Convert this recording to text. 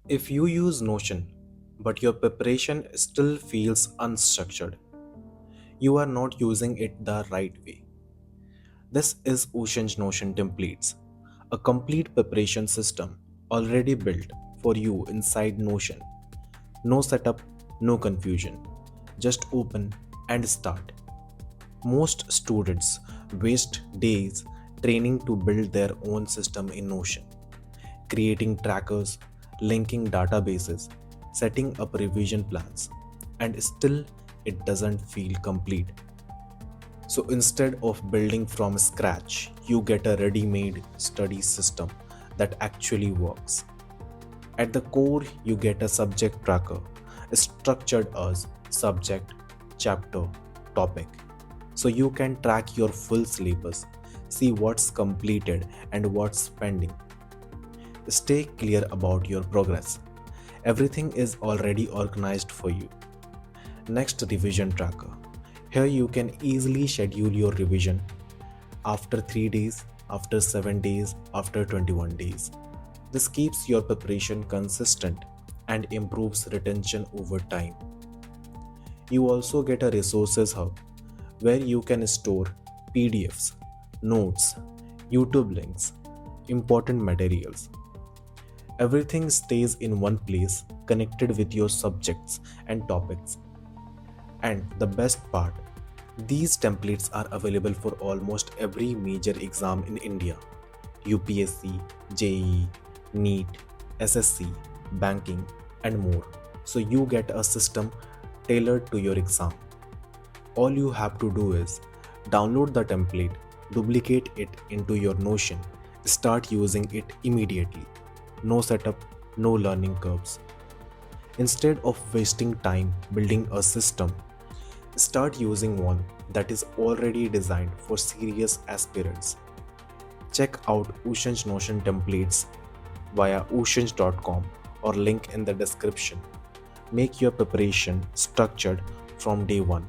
If you use Notion, but your preparation still feels unstructured, you are not using it the right way. This is Ushanj Notion Templates, a complete preparation system already built for you inside Notion. No setup, no confusion. Just open and start. Most students waste days training to build their own system in Notion, creating trackers, linking databases, setting up revision plans, and still it doesn't feel complete. So instead of building from scratch, you get a ready made study system that actually works. At the core, you get a subject tracker structured as subject, chapter, topic. So you can track your full syllabus, see what's completed and what's pending. Stay clear about your progress. Everything is already organized for you. Next, revision tracker. Here you can easily schedule your revision after 3 days, after 7 days, after 21 days. This keeps your preparation consistent and improves retention over time. You also get a resources hub where you can store PDFs, notes, YouTube links, important materials. Everything stays in one place, connected with your subjects and topics. And the best part, these templates are available for almost every major exam in India: UPSC, JEE, NEET, SSC, banking, and more. So you get a system tailored to your exam. All you have to do is download the template, duplicate it into your Notion, start using it immediately. No setup, no learning curves. Instead of wasting time building a system, start using one that is already designed for serious aspirants. Check out Ushanj Notion templates via ushanj.com or link in the description. Make your preparation structured from day one.